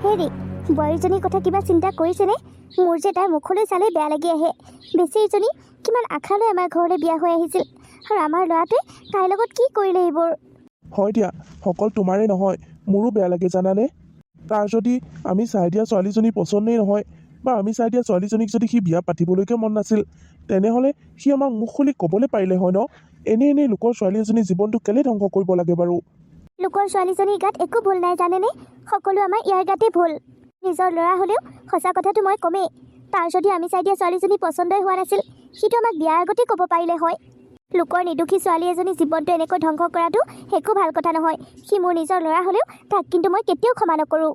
হেৰি বোৱাৰীজনীৰ কথা কিবা চিন্তা কৰিছেনে? মোৰ যে তাইৰ মুখলৈ চালেই বেয়া লাগি আহে। বেচেৰীজনী কিমান আশালৈ আমাৰ ঘৰলৈ বিয়া হৈ আহিছিল, আৰু আমাৰ ল'ৰাটোৱে তাইৰ লগত কি কৰিলে এইবোৰ। হয় দিয়া, অকল তোমাৰেই নহয়, মোৰো বেয়া লাগে জানানে। তাৰ যদি আমি চাই দিয়া ছোৱালীজনী পচন্দেই নহয়, বা আমি চাই দিয়া ছোৱালীজনীক যদি সি বিয়া পাতিবলৈকে মন নাছিল, তেনেহ'লে সি আমাক মুখ খুলি ক'বলৈ পাৰিলে হয় ন। এনেই লোকৰ ছোৱালী এজনীৰ জীৱনটো কেলে ধ্বংস কৰিব লাগে বাৰু। লোকৰ ছোৱালীজনীৰ গাত একো ভুল নাই জানেনে, সকলো আমাৰ ইয়াৰ গাতেই ভুল। নিজৰ ল'ৰা হ'লেও সঁচা কথাটো মই কমেই, তাৰ যদি আমি চাই দিয়া ছোৱালীজনী পচন্দই হোৱা নাছিল, সিটো আমাক বিয়াৰ আগতেই ক'ব পাৰিলে হয়। লোকৰ নিদুখী ছোৱালী এজনী জীৱনটো এনেকৈ ধ্বংস কৰাটো একো ভাল কথা নহয়। সি মোৰ নিজৰ ল'ৰা হ'লেও তাক কিন্তু মই কেতিয়াও ক্ষমা নকৰোঁ।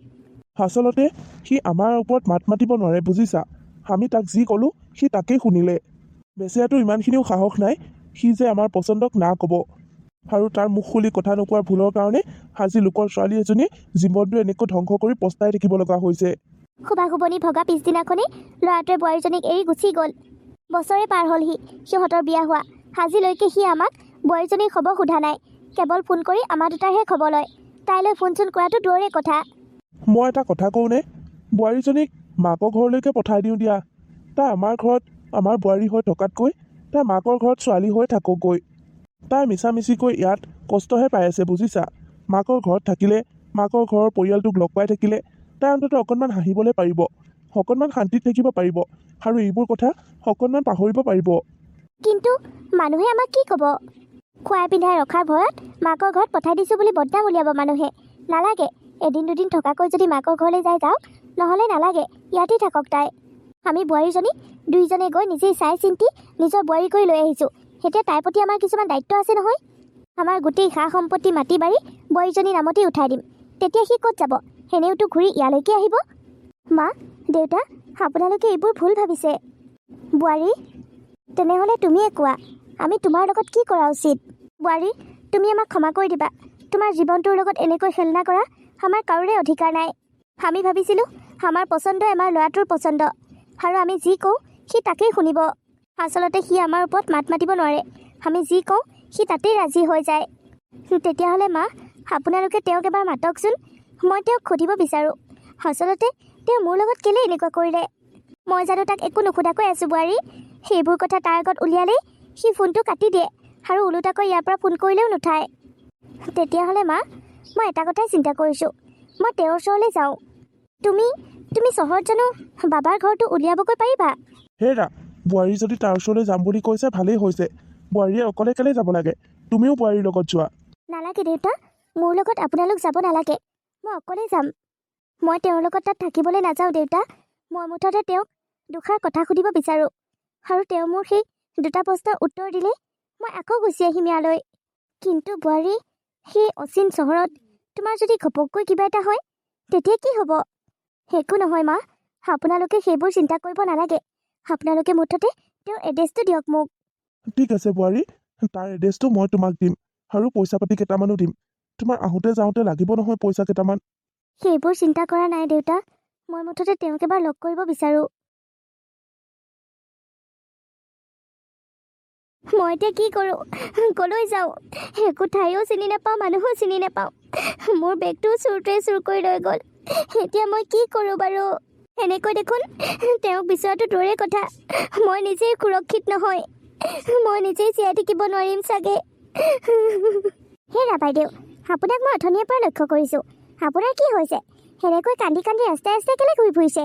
আচলতে সি আমাৰ ওপৰত মাত মাতিব নোৱাৰে বুজিছা। আমি তাক যি ক'লোঁ সি তাকেই শুনিলে। বেচেৰাটোৰ ইমানখিনিও সাহস নাই সি যে আমাৰ পচন্দক না ক'ব, আৰু তাৰ মুখ খুলি কথা নোকোৱাৰ ভুলৰ কাৰণে আজি লোকৰ ছোৱালী এজনী জীৱনটো এনেকৈ ধ্বংস কৰি পস্তাই থাকিব লগা হৈছে। শুভাশুভনি ভগা পিছদিনাখনেই ল'ৰাটোৱে বোৱাৰীজনীক এৰি গুচি গ'ল। বছৰে পাৰ হ'লহি সিহঁতৰ বিয়া হোৱা। আজিলৈকে সি আমাক বোৱাৰীজনীৰ খবৰ সোধা নাই, কেৱল ফোন কৰি আমাৰ দুটাৰহে খবৰ লয়। তাইলৈ ফোন চোন কৰাটো দূৰৰে কথা। মই এটা কথা কওঁনে, বোৱাৰীজনীক মাকৰ ঘৰলৈকে পঠাই দিওঁ দিয়া। তাই আমাৰ ঘৰত আমাৰ বোৱাৰী হৈ থকাতকৈ তাই মাকৰ ঘৰত ছোৱালী হৈ থাকোঁগৈ। তাই মিছামিছিকৈ ইয়াত কষ্টহে পাই আছে বুজিছা। মাকৰ ঘৰত থাকিলে, মাকৰ ঘৰৰ পৰিয়ালটোক লগ পাই থাকিলে তাই অন্ততঃ অকণমান হাঁহিবলৈ পাৰিব, অকণমান শান্তিত থাকিব পাৰিব, আৰু এইবোৰ কথা অকণমান পাহৰিব পাৰিব। কিন্তু মানুহে আমাক কি ক'ব? খুৱাই পিন্ধাই ৰখাৰ ভয়ত মাকৰ ঘৰত পঠাই দিছোঁ বুলি বদনাম উলিয়াব মানুহে। নালাগে, এদিন দুদিন থকাকৈ যদি মাকৰ ঘৰলৈ যাওক, নহ'লে নালাগে, ইয়াতেই থাকক তাই। আমি বোৱাৰীজনী দুইজনে গৈ নিজেই চাই চিন্তি নিজৰ বোৱাৰী কৰি লৈ আহিছোঁ। এতিয়া তাইৰ প্ৰতি আমাৰ কিছুমান দায়িত্ব আছে নহয়। আমাৰ গোটেই সা সম্পত্তি মাটি বাৰী বোৱাৰীজনীৰ নামতেই উঠাই দিম। তেতিয়া সি ক'ত যাব? সেনেওতো ঘূৰি ইয়ালৈকে আহিব। মা, দেউতা, আপোনালোকে এইবোৰ ভুল ভাবিছে। বোৱাৰী, তেনেহ'লে তুমিয়ে কোৱা, আমি তোমাৰ লগত কি কৰা উচিত? বোৱাৰী, তুমি আমাক ক্ষমা কৰি দিবা। তোমাৰ জীৱনটোৰ লগত এনেকৈ খেলনা কৰা আমাৰ কাৰোৰে অধিকাৰ নাই। আমি ভাবিছিলোঁ আমাৰ পচন্দই আমাৰ ল'ৰাটোৰ পচন্দ, আৰু আমি যি কওঁ সি তাকেই শুনিব। আচলতে সি আমাৰ ওপৰত মাত মাতিব নোৱাৰে। আমি যি কওঁ সি তাতেই ৰাজি হৈ যায়। তেতিয়াহ'লে মা, আপোনালোকে তেওঁক এবাৰ মাতকচোন। মই তেওঁক সুধিব বিচাৰোঁ, আচলতে তেওঁ মোৰ লগত কেলে এনেকুৱা কৰিলে? মই জানো তাক একো নুসুধাকৈ আছোঁ বোৱাৰী? সেইবোৰ কথা তাৰ আগত উলিয়ালেই সি ফোনটো কাটি দিয়ে, আৰু ওলোটাকৈ ইয়াৰ পৰা ফোন কৰিলেও নুঠায়। তেতিয়াহ'লে মা, মই এটা কথাই চিন্তা কৰিছোঁ, মই তেওঁৰ ওচৰলৈ যাওঁ। তুমি চহৰত জানো বাবাৰ ঘৰটো উলিয়াবগৈ পাৰিবা? হেৰা, বোৱাৰী যদি তাৰ ওচৰলৈ যাম বুলি কৈছে ভালেই হৈছে। বোৱাৰীয়ে অকলে কেলে যাব লাগে? তুমিও বোৱাৰীৰ লগত যোৱা। নালাগে দেউতা, মোৰ লগত আপোনালোক যাব নালাগে। মই অকলেই যাম। মই তেওঁৰ লগত তাত থাকিবলৈ নাযাওঁ দেউতা। মই মুঠতে তেওঁক দুষাৰ কথা সুধিব বিচাৰোঁ, আৰু তেওঁ মোৰ সেই দুটা প্ৰশ্নৰ উত্তৰ দিলে মই আকৌ গুচি আহিম ইয়ালৈ। কিন্তু বোৱাৰী, সেই অচিন চহৰত তোমাৰ যদি ঘপককৈ কিবা এটা হয়, তেতিয়া কি হ'ব? একো নহয় মা, আপোনালোকে সেইবোৰ চিন্তা কৰিব নালাগে। আপোনালোকে মুঠতে তেওঁৰ এড্ৰেছটো দিয়ক মোক। ঠিক আছে বোৱাৰী, তাৰ এড্ৰেছটো মই তোমাক দিম, আৰু পইচা পাতি কেইটামানো দিম। তোমাৰ আহোঁতে যাওঁতে লাগিব নহয় পইচা কেইটামান। সেইবোৰ চিন্তা কৰা নাই দেউতা, মই মুঠতে তেওঁক এবাৰ লগ কৰিব বিচাৰোঁ। মই এতিয়া কি কৰোঁ? ক'লৈ যাওঁ? একো ঠাইও চিনি নাপাওঁ, মানুহো চিনি নাপাওঁ। মোৰ বেগটোও চোৰটোৱে চুৰ কৰি লৈ গ'ল। এতিয়া মই কি কৰোঁ বাৰু? এনেকৈ দেখোন তেওঁক বিচৰাটো দূৰৰে কথা, মই নিজেই সুৰক্ষিত নহয়। মই নিজেই জীয়াই থাকিব নোৱাৰিম চাগে। হেৰা বাইদেউ, আপোনাক মই অথনিৰে পৰা লক্ষ্য কৰিছোঁ। আপোনাৰ কি হৈছে? সেনেকৈ কান্দি কান্দি ৰাস্তাই ৰাস্তাই কেলে ঘূৰি ফুৰিছে?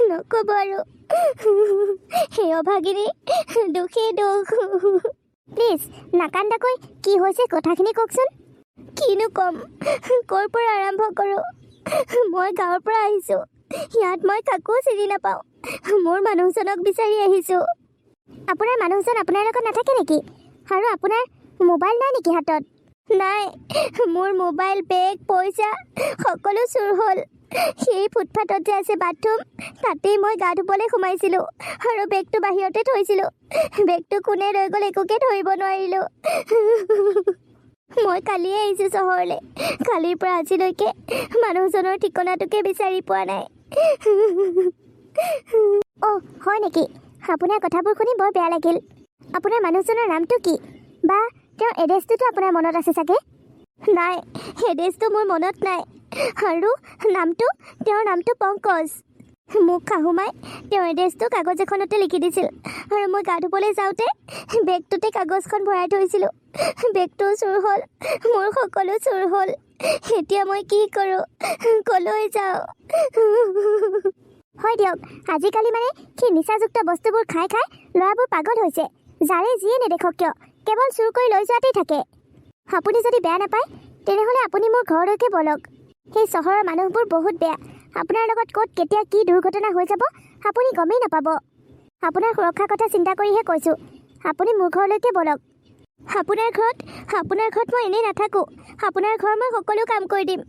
নক'ব আৰু, সেই অভাগিনী দুখেই দুখ। প্লিজ নাকান্দাকৈ কি হৈছে কথাখিনি কওকচোন। কিনো ক'ম, ক'ৰ পৰা আৰম্ভ কৰোঁ? মই গাঁৱৰ পৰা আহিছোঁ। ইয়াত মই কাকো চিনি নাপাওঁ। মোৰ মানুহজনক বিচাৰি আহিছোঁ। আপোনাৰ মানুহজন আপোনাৰ লগত নাথাকে নেকি? আৰু আপোনাৰ মোবাইল নাই নেকি হাতত? নাই, মোৰ মোবাইল, বেগ, পইচা সকলো চুৰ হ'ল। সেই ফুটপাথত যে আছে বাথৰুম, তাতেই মই গা ধুবলৈ সোমাইছিলোঁ, আৰু বেগটো বাহিৰতে থৈছিলোঁ। বেগটো কোনে লৈ গ'ল একোকে ধৰিব নোৱাৰিলোঁ। মই কালিয়ে আহিছোঁ চহৰলৈ। কালিৰ পৰা আজিলৈকে মানুহজনৰ ঠিকনাটোকে বিচাৰি পোৱা নাই। অ' হয় নেকি? আপোনাৰ কথাবোৰ শুনি বৰ বেয়া লাগিল। আপোনাৰ মানুহজনৰ নামটো কি? বা তেওঁৰ এড্ৰেছটোতো আপোনাৰ মনত আছে চাগে? নাই, এড্ৰেছটো মোৰ মনত নাই। আৰু তেওঁৰ নামটো পংকজ। মোক শাহুমাই তেওঁৰ এড্ৰেছটো কাগজ এখনতে লিখি দিছিল আৰু মই গা ধুবলৈ যাওঁতে বেগটোতে কাগজখন ভৰাই থৈছিলোঁ। বেগটোও চুৰ হ'ল, মোৰ সকলো চুৰ হ'ল। এতিয়া মই কি কৰোঁ, ক'লৈ যাওঁ? হয় দিয়ক, আজিকালি মানে সেই নিচাযুক্ত বস্তুবোৰ খাই খাই ল'ৰাবোৰ পাগল হৈছে। যাৰে যিয়ে নেদেখক কিয় কেৱল চুৰ কৰি লৈ যোৱাতেই থাকে। আপুনি যদি বেয়া নাপায় তেনেহ'লে আপুনি মোৰ ঘৰলৈকে ব'লক। সেই চহৰৰ মানুহবোৰ বহুত বেয়া। আপোনাৰ লগত ক'ত কেতিয়া কি দুৰ্ঘটনা হৈ যাব আপুনি গমেই নাপাব। আপোনাৰ সুৰক্ষাৰ কথা চিন্তা কৰিহে কৈছোঁ, আপুনি মোৰ ঘৰলৈকে ব'লক। আপোনাৰ ঘৰত মই এনেই নাথাকোঁ। আপোনাৰ ঘৰ মই সকলো কাম কৰি দিম।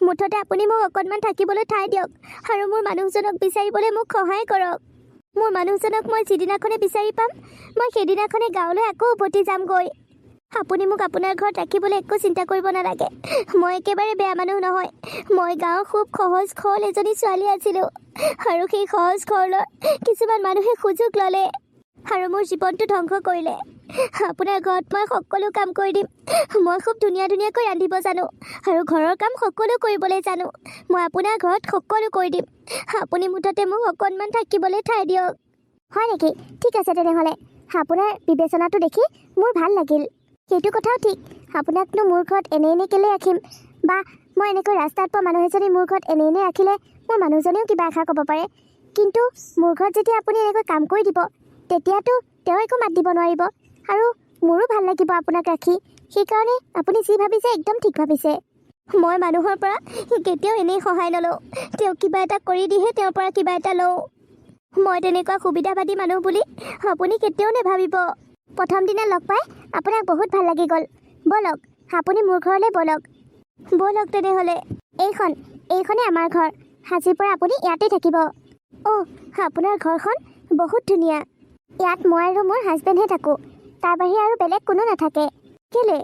মুঠতে আপুনি মোক অকণমান থাকিবলৈ ঠাই দিয়ক আৰু মোৰ মানুহজনক বিচাৰিবলৈ মোক সহায় কৰক। মোৰ মানুহজনক মই যিদিনাখনে বিচাৰি পাম মই সেইদিনাখনে গাঁৱলৈ আকৌ উভতি যামগৈ। আপুনি মোক আপোনাৰ ঘৰত ৰাখিবলৈ একো চিন্তা কৰিব নালাগে। মই একেবাৰে বেয়া মানুহ নহয়। মই গাঁৱৰ খুব সহজ সৰল এজনী ছোৱালী আছিলোঁ আৰু সেই সহজ সৰলৰ কিছুমান মানুহে সুযোগ ল'লে আৰু মোৰ জীৱনটো ধ্বংস কৰিলে। আপোনাৰ ঘৰত মই সকলো কাম কৰি দিম। মই খুব ধুনীয়াকৈ ৰান্ধিব জানো আৰু ঘৰৰ কাম সকলো কৰিবলৈ জানো। মই আপোনাৰ ঘৰত সকলো কৰি দিম। আপুনি মুঠতে মোক অকণমান থাকিবলৈ ঠাই দিয়ক। হয় নেকি? ঠিক আছে তেনেহ'লে। আপোনাৰ বিবেচনাটো দেখি মোৰ ভাল লাগিল। সেইটো কথাও ঠিক, আপোনাকনো মোৰ ঘৰত এনে কেলৈ ৰাখিম, বা মই এনেকৈ ৰাস্তাত পোৱা মানুহ এজনী মোৰ ঘৰত এনে ৰাখিলে মোৰ মানুহজনেও কিবা এষাৰ ক'ব পাৰে। কিন্তু মোৰ ঘৰত যেতিয়া আপুনি এনেকৈ কাম কৰি দিব তেতিয়াতো তেওঁ একো মাত দিব নোৱাৰিব আৰু মোৰো ভাল লাগিব আপোনাক ৰাখি। সেইকাৰণে আপুনি যি ভাবিছে একদম ঠিক ভাবিছে। মই মানুহৰ পৰা কেতিয়াও এনেই সহায় নলওঁ। তেওঁক কিবা এটা কৰি দিহে তেওঁৰ পৰা কিবা এটা লওঁ। মই তেনেকুৱা সুবিধাবাদী মানুহ বুলি আপুনি কেতিয়াও নাভাবিব। প্ৰথম দিনা লগ পাই আপোনাক বহুত ভাল লাগি গ'ল। ব'লক, আপুনি মোৰ ঘৰলৈ ব'লক। ব'লক তেনেহ'লে। এইখনে আমাৰ ঘৰ। আজিৰ পৰা আপুনি ইয়াতে থাকিব। অ', আপোনাৰ ঘৰখন বহুত ধুনীয়া। ইয়াত মই আৰু মোৰ হাজবেণ্ডহে থাকোঁ। তাৰ বাহিৰে আৰু বেলেগ কোনো নাথাকে। কেলে?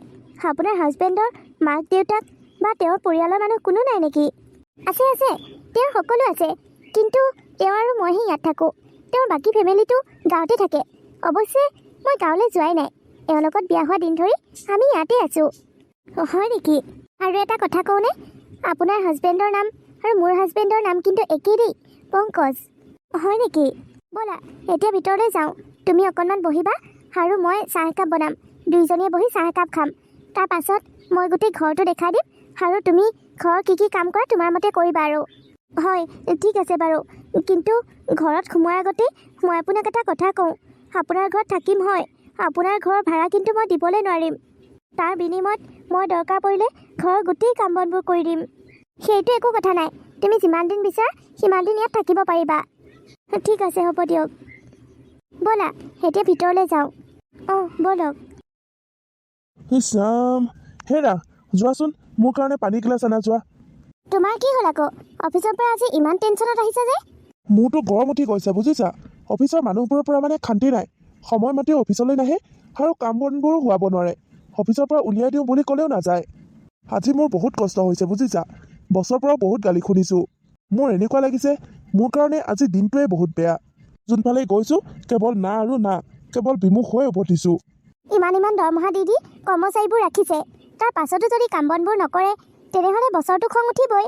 আপোনাৰ হাজবেণ্ডৰ মাক দেউতাক বা তেওঁৰ পৰিয়ালৰ মানুহ কোনো নাই নেকি? আছে, তেওঁৰ সকলো আছে, কিন্তু তেওঁ আৰু মইহে ইয়াত থাকোঁ। তেওঁৰ বাকী ফেমিলিটো গাঁৱতে থাকে। অৱশ্যে মই গাঁৱলৈ যোৱাই নাই। এওঁৰ লগত বিয়া হোৱা দিন ধৰি আমি ইয়াতে আছোঁ। হয় নেকি? আৰু এটা কথা কওঁনে, আপোনাৰ হাজবেণ্ডৰ নাম আৰু মোৰ হাজবেণ্ডৰ নাম কিন্তু একেই দেই, পংকজ। হয় নেকি? ব'লা এতিয়া ভিতৰলৈ যাওঁ। তুমি অকণমান বহিবা আৰু মই চাহ একাপ বনাম। দুইজনীয়ে বহি চাহ একাপ খাম। তাৰ পাছত মই গোটেই ঘৰটো দেখাই দিম আৰু তুমি ঘৰৰ কি কাম কৰা তোমাৰ মতে কৰিবা আৰু। হয়, ঠিক আছে বাৰু। কিন্তু ঘৰত সোমোৱাৰ আগতে মই আপোনাক এটা কথা কওঁ। আপোনাৰ ঘৰত থাকিম হয়, আপোনাৰ ঘৰৰ ভাড়া কিন্তু মই দিবলৈ নোৱাৰিম। তাৰ বিনিময়ত মই দৰকাৰ পৰিলে ঘৰৰ গোটেই কাম বনবোৰ কৰি দিম। সেইটো একো কথা নাই। তুমি যিমান দিন বিচাৰা সিমান দিন ইয়াত থাকিব পাৰিবা। ঠিক আছে, হ'ব দিয়ক। ব'লা এতিয়া ভিতৰলৈ যাওঁ। অঁ, ব'লক। ইছৰাম, হেৰা যোৱাচোন, মোৰ কাৰণে পানী গিলাচ আনা যোৱা। তোমাৰ কি হ'ল আকৌ? অফিচৰ পৰা আজি ইমান টেনশ্যনত আহিছা যে? মোৰতো গৰম উঠি গৈছে বুজিছা। অফিচৰ মানুহবোৰৰ পৰা মানে শান্তি নাই। সময়মতে অফিচলৈ নাহে আৰু কাম বনবোৰো হোৱাব নোৱাৰে। অফিচৰ পৰা উলিয়াই দিওঁ বুলি ক'লেও নাযায়। আজি মোৰ বহুত কষ্ট হৈছে বুজিছা। বছৰ পৰাও বহুত গালি শুনিছোঁ। মোৰ এনেকুৱা লাগিছে মোৰ কাৰণে আজি দিনটোৱে বহুত বেয়া। যোনফালে গৈছোঁ কেৱল না আৰু না, কেৱল বিমুখ হৈ উভতিছোঁ। ইমান দৰমহা দি কৰ্মচাৰীবোৰ ৰাখিছে, তাৰ পাছতো যদি কাম বনবোৰ নকৰে তেনেহ'লে বছৰটো খং উঠিবই।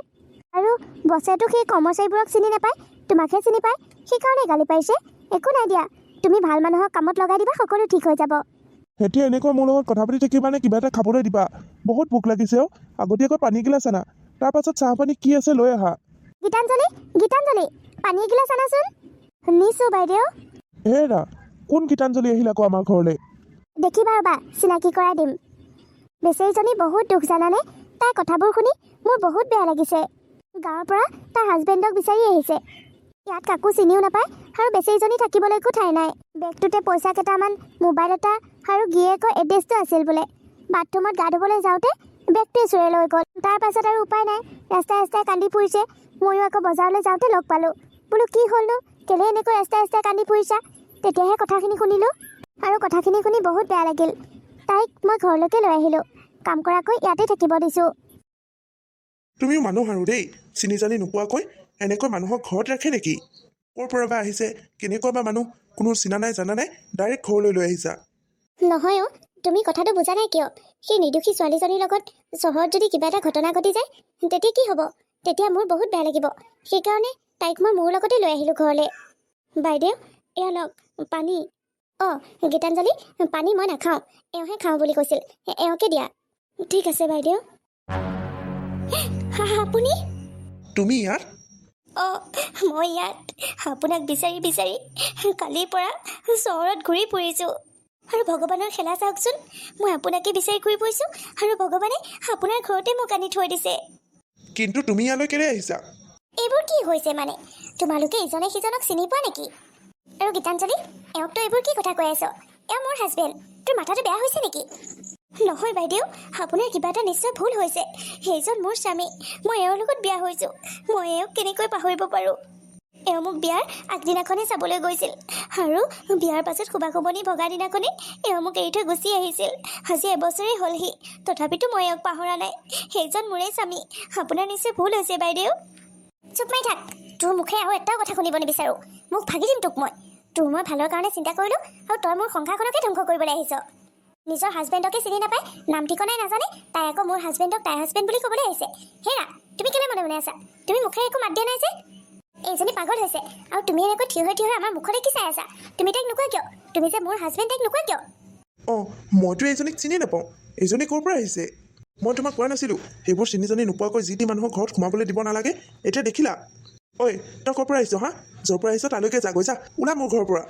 আৰু বছেতো সেই কৰ্মচাৰীবোৰক চিনি নাপায়, তোমাকহে চিনি পায়, সেইকাৰণে গালি পাৰিছে। একো নাই দিয়া, তুমি ভাল মানুহক কামত লগাই দিবা, সকলো ঠিক হৈ যাব। এতিয়া এনেকৈ মোৰ লগত কথা পাতি থাকিবা নে কিবা এটা খাবলৈ দিবা? বহুত ভোক লাগিছে অ'। আগতীয়াকৈ পানী গিলাচ আনা, তাৰ পাছত চাহ পানী কি আছে লৈ আহা। গীতাঞ্জলি, পানী এগিলাচ আনাচোন। নিছোঁ বাইদেউ। হেৰা, কোন গীতাঞ্জলি আহিল আকৌ আমাৰ ঘৰলৈ? দেখিবা ৰ'বা, চিনাকি কৰাই দিম। বেচেৰীজনী বহুত দুখ জানানে? তাইৰ কথাবোৰ শুনি মোৰ বহুত বেয়া লাগিছে। গাঁৱৰ পৰা তাইৰ হাজবেণ্ডক বিচাৰি আহিছে। ইয়াত কাকো চিনিও নাপায় আৰু বেচেৰীজনী থাকিবলৈকো ঠাই নাই। বেগটোতে পইচা কেইটামান, মোবাইল এটা আৰু গিৰিয়েকৰ এড্ৰেছটো আছিল বোলে। বাথৰুমত গা ধুবলৈ যাওঁতে বেগটোৱে চুৰে লৈ গ'ল। তাৰ পাছত আৰু উপায় নাই, ৰাস্তাই কান্দি ফুৰিছে। ময়ো আকৌ বজাৰলৈ যাওঁতে লগ পালোঁ। বোলো কি হ'লনো, কেলে এনেকৈ ৰাস্তাই কান্দি ফুৰিছা? তেতিয়াহে কথাখিনি শুনিলোঁ আৰু কথাখিনি শুনি বহুত বেয়া লাগিল। তাইক মই ঘৰলৈকে লৈ আহিলোঁ। কাম কৰাকৈ ইয়াতে থাকিব দিছোঁ। তুমিও মানুহ আৰু দেই, চিনি জানি নোপোৱাকৈ এনেকৈ মানুহক ঘৰত ৰাখে নেকি? ক'ৰ পৰা বা আহিছে, কেনেকুৱা বা মানুহ, কোনো চিনা নাই জানা নাই, ডাইৰেক্ট ঘৰলৈ লৈ আহিছা। নহয় অ', তুমি কথাটো বুজা নাই কিয়? সেই নিৰ্দোষী ছোৱালীজনীৰ লগত চহৰত যদি কিবা এটা ঘটনা ঘটি যায় তেতিয়া কি হ'ব? তেতিয়া মোৰ বহুত বেয়া লাগিব। সেইকাৰণে তাইক মই মোৰ লগতে লৈ আহিলোঁ ঘৰলৈ। বাইদেউ, এয়া লওক পানী। অঁ, গীতাঞ্জলি, পানী মই নাখাওঁ, এওঁহে খাওঁ বুলি কৈছিল, এওঁকে দিয়া। ঠিক আছে বাইদেউ। আপুনি? তুমি ইয়াত? অঁ, মই ইয়াত আপোনাক বিচাৰি বিচাৰি কালিৰ পৰা চহৰত ঘূৰি ফুৰিছোঁ। আৰু ভগৱানৰ খেলা চাওকচোন, মই আপোনাকে বিচাৰি ঘূৰি ফুৰিছোঁ আৰু ভগৱানে আপোনাৰ ঘৰতে মোক আনি থৈ দিছে। কিন্তু তুমি ইয়ালৈ কেলৈ আহিছা? এইবোৰ কি হৈছে মানে? তোমালোকে ইজনে সিজনক চিনি পোৱা নেকি? আৰু গীতাঞ্জলি, এওঁক তই এইবোৰ কি কথা কৈ আছ? এওঁ মোৰ হাজবেণ্ড। তোৰ মাথাটো বেয়া হৈছে নেকি? নহয় বাইদেউ, আপোনাৰ কিবা এটা নিশ্চয় ভুল হৈছে। সেইজন মোৰ স্বামী, মই এওঁৰ লগত বিয়া হৈছোঁ। মই এওঁক কেনেকৈ পাহৰিব পাৰোঁ? এওঁ মোক বিয়াৰ আগদিনাখনেই চাবলৈ গৈছিল আৰু বিয়াৰ পাছত শুভাশুভনি ভগা দিনাখনেই এওঁ মোক এৰি থৈ গুচি আহিছিল। আজি এবছৰেই হ'লহি, তথাপিতো মই এওঁক পাহৰা নাই। সেইজন মোৰেই স্বামী। আপোনাৰ নিশ্চয় ভুল হৈছে বাইদেউ। চুপ মাৰি থাক, তোৰ মুখে আৰু এটাও কথা শুনিব নিবিচাৰোঁ। মোক ভাগি দিম তোক মই। তোৰ মই ভালৰ কাৰণে চিন্তা কৰিলোঁ আৰু তই মোৰ সংসাৰখনকে ধ্বংস কৰিবলৈ আহিছ। নিজৰ হাজবেণ্ডকে চিনি নাপায়, নাম ঠিকনাই নাজানে, তাই আকৌ মোৰ হাজবেণ্ডক তাইৰ হাজবেণ্ড বুলি ক'বলৈ আহিছে। হেৰা, তুমি কেলৈ মনে মনে আছা? তুমি মুখেৰে একো মাত দিয়া নাই যে? এইজনী পাগল হৈছে আৰু তুমি এনেকৈ থিয় হৈ আমাৰ মুখলৈ কি চাই আছা? তুমি তাইক নোকোৱা কিয়? তুমি যে মোৰ হাজবেণ্ড, তাইক নোকোৱা কিয়? অঁ, মইতো এইজনীক চিনি নাপাওঁ। এইজনী ক'ৰ পৰা আহিছে? মই তোমাক কোৱা নাছিলোঁ সেইবোৰ চিনি জানি নোপোৱাকৈ যি টি মানুহৰ ঘৰত সোমাবলৈ দিব নালাগে? এতিয়া দেখিলা? ঐ, তই ক'ৰ পৰা আহিছ হা? য'ৰ পৰা আহিছ তালৈকে যা, গৈ যা, ওলা মোৰ ঘৰৰ পৰা।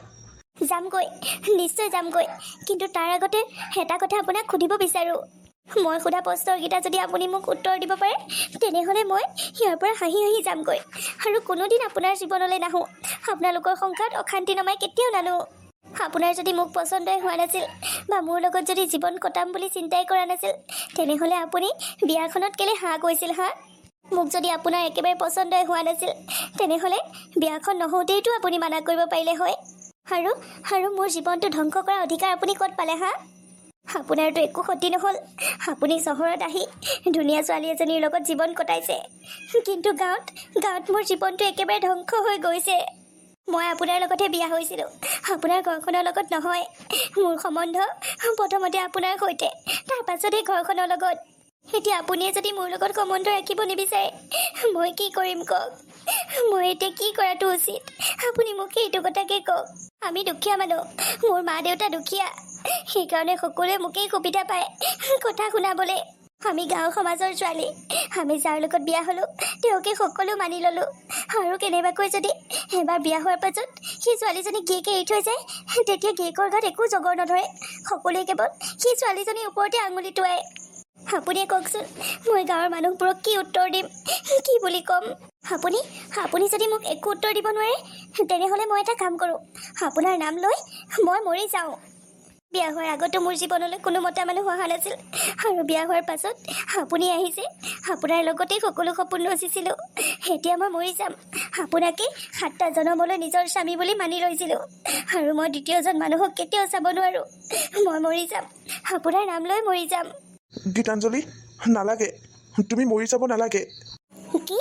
যামগৈ, নিশ্চয় যামগৈ, কিন্তু তাৰ আগতে এটা কথা আপোনাক সুধিব বিচাৰোঁ। মই সোধা প্ৰশ্নকেইটা যদি আপুনি মোক উত্তৰ দিব পাৰে, তেনেহ'লে মই ইয়াৰ পৰা হাঁহি হাঁহি যামগৈ আৰু কোনোদিন আপোনাৰ জীৱনলৈ নাহোঁ। আপোনালোকৰ সংসাৰত অশান্তি নমাই কেতিয়াও নানো। আপোনাৰ যদি মোক পচন্দই হোৱা নাছিল বা মোৰ লগত যদি জীৱন কটাম বুলি চিন্তাই কৰা নাছিল, তেনেহ'লে আপুনি বিয়াখনত কেলৈ হাঁ কৈছিল হা? মোক যদি আপোনাৰ একেবাৰে পচন্দই হোৱা নাছিল, তেনেহ'লে বিয়াখন নহওঁতেইতো আপুনি মানা কৰিব পাৰিলে হয়। আৰু মোৰ জীৱনটো ধ্বংস কৰাৰ অধিকাৰ আপুনি ক'ত পালে হা? আপোনাৰতো একো ক্ষতি নহ'ল। আপুনি চহৰত আহি ধুনীয়া ছোৱালী এজনীৰ লগত জীৱন কটাইছে, কিন্তু গাঁৱত মোৰ জীৱনটো একেবাৰে ধ্বংস হৈ গৈছে। মই আপোনাৰ লগতহে বিয়া হৈছিলোঁ, আপোনাৰ ঘৰখনৰ লগত নহয়। মোৰ সম্বন্ধ প্ৰথমতে আপোনাৰ সৈতে, তাৰ পাছতহে ঘৰখনৰ লগত। এতিয়া আপুনিয়ে যদি মোৰ লগত সম্বন্ধ ৰাখিব নিবিচাৰে, মই কি কৰিম কওক? মই এতিয়া কি কৰাটো উচিত? আপুনি মোক এইটো কথাকে কওক। আমি দুখীয়া মানুহ, মোৰ মা দেউতা দুখীয়া, সেইকাৰণে সকলোৱে মোকেই সুবিধা পায় কথা শুনাবলৈ। আমি গাঁও সমাজৰ ছোৱালী, আমি যাৰ লগত বিয়া হ'লোঁ তেওঁকে সকলো মানি ল'লোঁ। আৰু কেনেবাকৈ যদি এবাৰ বিয়া হোৱাৰ পাছত সেই ছোৱালীজনী গিয়েকে এৰি থৈ যায়, তেতিয়া গিয়েকৰ গাত একো জগৰ নধৰে। সকলোৱে কেৱল সেই ছোৱালীজনীৰ ওপৰতে আঙুলি টোৱায়। আপুনিয়ে কওকচোন, মই গাঁৱৰ মানুহবোৰক কি উত্তৰ দিম, কি বুলি ক'ম? আপুনি যদি মোক একো উত্তৰ দিব নোৱাৰে, তেনেহ'লে মই এটা কাম কৰোঁ, আপোনাৰ নাম লৈ মই মৰি যাওঁ। বিয়া হোৱাৰ আগতো মোৰ জীৱনলৈ কোনো মতা মানুহ অহা নাছিল, আৰু বিয়া হোৱাৰ পাছত আপুনি আহিছে। আপোনাৰ লগতেই সকলো সপোন ৰচিছিলোঁ। এতিয়া মই মৰি যাম। আপোনাকে 7টা জনমলৈ নিজৰ স্বামী বুলি মানি লৈছিলোঁ, আৰু মই দ্বিতীয়জন মানুহক কেতিয়াও চাব নোৱাৰোঁ। মই মৰি যাম, আপোনাৰ নাম লৈ মৰি যাম। গীতাঞ্জলি, নালাগে, তুমি মৰি যাব নালাগে। কি?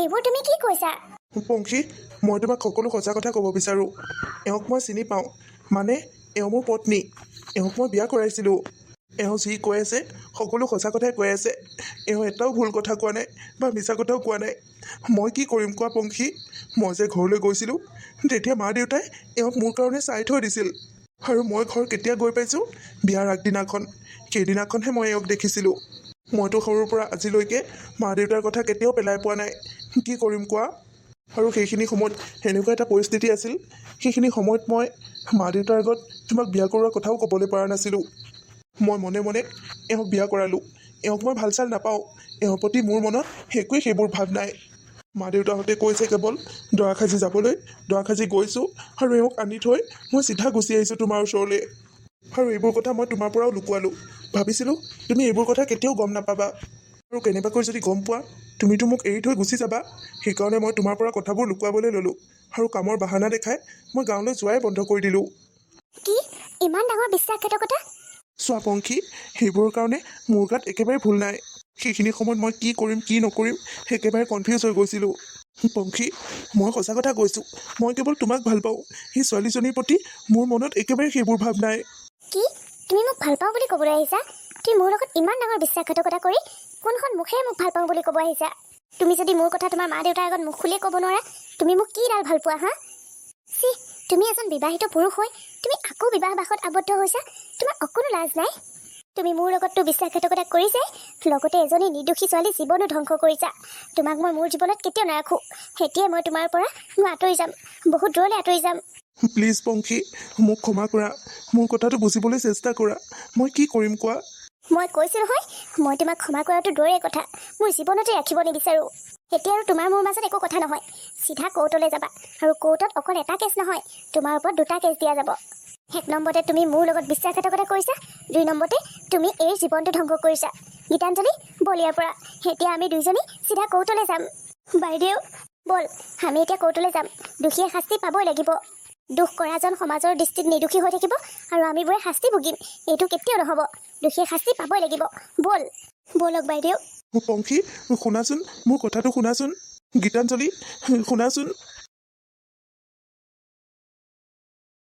এইবোৰ তুমি কি কৈছা? পংখী, মই তোমাক সকলো সঁচা কথা ক'ব বিচাৰোঁ। এওঁক মই চিনি পাওঁ, মানে এওঁ মোৰ পত্নী। এওঁক মই বিয়া কৰাইছিলোঁ। এওঁ যি কৈ আছে সকলো সঁচা কথাই কৈ আছে। এওঁ এটাও ভুল কথা কোৱা নাই বা মিছা কথাও কোৱা নাই। মই কি কৰিম কোৱা পংখী? মই যে ঘৰলৈ গৈছিলোঁ, তেতিয়া মা দেউতাই এওঁক মোৰ কাৰণে চাই থৈ দিছিল। আৰু মই ঘৰ কেতিয়া গৈ পাইছোঁ? বিয়াৰ আগদিনাখন। সেইদিনাখনহে মই এওঁক দেখিছিলোঁ। মইতো সৰুৰ পৰা আজিলৈকে মা দেউতাৰ কথা কেতিয়াও পেলাই পোৱা নাই। কি কৰিম কোৱা? আৰু সেইখিনি সময়ত এনেকুৱা এটা পৰিস্থিতি আছিল, সেইখিনি সময়ত মই মা দেউতাৰ আগত তোমাক বিয়া কৰোৱাৰ কথাও ক'বলৈ পৰা নাছিলোঁ। মই মনে মনে এওঁক বিয়া কৰালোঁ। এওঁক মই ভাল চাল নাপাওঁ। এওঁৰ প্ৰতি মোৰ মনত একোৱেই সেইবোৰ ভাৱ নাই। মা দেউতাহঁতে কৈছে কেৱল দৰা সাজি যাবলৈ। দৰা সাজি গৈছোঁ আৰু এওঁক আনি থৈ মই চিধা গুচি আহিছোঁ তোমাৰ ওচৰলৈ। আৰু এইবোৰ কথা মই তোমাৰ পৰাও লুকুৱালোঁ। ভাবিছিলোঁ তুমি এইবোৰ কথা কেতিয়াও গম নাপাবা, আৰু কেনেবাকৈ যদি গম পোৱা তুমিতো মোক এৰি থৈ গুচি যাবা। সেইকাৰণে মই তোমাৰ পৰা কথাবোৰ লুকুৱাবলৈ ল'লোঁ, আৰু কামৰ বাহানা দেখাই মই গাঁৱলৈ যোৱাই বন্ধ কৰি দিলোঁ। কি? ইমান ডাঙৰ বিশ্বাসঘাতকতা? চোৱা পংখী, সেইবোৰৰ কাৰণে মোৰ গাত একেবাৰে ভুল নাই। সেইখিনি সময়ত মই কি কৰিম কি নকৰিম একেবাৰে কনফিউজ হৈ গৈছিলোঁ। পংখী, মই সঁচা কথা কৈছোঁ, মই কেৱল তোমাক ভাল পাওঁ। সেই ছোৱালীজনীৰ প্ৰতি মোৰ মনত একেবাৰে সেইবোৰ ভাৱ নাই। কি? তুমি মোক ভাল পাওঁ বুলি ক'বলৈ আহিছা? তুমি মোৰ লগত ইমান ডাঙৰ বিশ্বাসঘাতকতা কৰি কোনখন মুখেৰে মোক ভাল পাওঁ বুলি ক'ব আহিছা? তুমি যদি মোৰ কথা তোমাৰ মা দেউতাৰ আগত মুখ খুলিয়ে ক'ব নোৱাৰা, তুমি মোক কি ডাল ভাল পোৱা হা? চি, তুমি এজন বিবাহিত পুৰুষ হৈ তুমি আকৌ বিবাহ বাসত আবদ্ধ হৈছা। তোমাৰ অকণো লাজ নাই? তুমি মোৰ লগততো বিশ্বাসঘাতকতা কৰিছে, লগতে এজনী নিৰ্দোষী ছোৱালী জীৱনো ধ্বংস কৰিছা। তোমাক মই মোৰ জীৱনত কেতিয়াও নাৰাখোঁ। এতিয়াই মই তোমাৰ পৰা আঁতৰি যাম, বহুত দূৰলৈ আঁতৰি যাম। প্লিজ পংখী, মোক ক্ষমা কৰা। মোৰ কথাটো বুজিবলৈ চেষ্টা কৰা। মই কি কৰিম কোৱা? মই কৈছোঁ নহয়, মই তোমাক ক্ষমা কৰাটো দূৰৰে কথা, মোৰ জীৱনতে ৰাখিব নিবিচাৰোঁ। এতিয়া আৰু তোমাৰ মোৰ মাজত একো কথা নহয়। চিধা কোৰ্টলৈ যাবা, আৰু কোৰ্টত অকল এটা কেছ নহয়, তোমাৰ ওপৰত 2টা কেছ দিয়া যাব। 1 নম্বৰতে তুমি মোৰ লগত বিশ্বাসঘাতকতা কৰিছা, 2 নম্বৰতে তুমি এই জীৱনটো ধ্বংস কৰিছা। গীতাঞ্জলি, বল ইয়াৰ পৰা। এতিয়া আমি দুইজনী চিধা কোৰ্টলৈ যাম। বাইদেউ, বল, আমি এতিয়া কোৰ্টলৈ যাম। দোষীয়ে শাস্তি পাবই লাগিব। দোষ কৰাজন সমাজৰ দৃষ্টিত নিৰ্দোষী হৈ থাকিব, আৰু আমিবোৰে শাস্তি ভুগিম। এইটো কেতিয়াও নহ'ব। দোষীয়ে শাস্তি পাবই লাগিব। বল, বলক বাইদেউ। পংখী, শুনাচোন, মোৰ কথাটো শুনাচোন। গীতাঞ্জলি, শুনাচোন।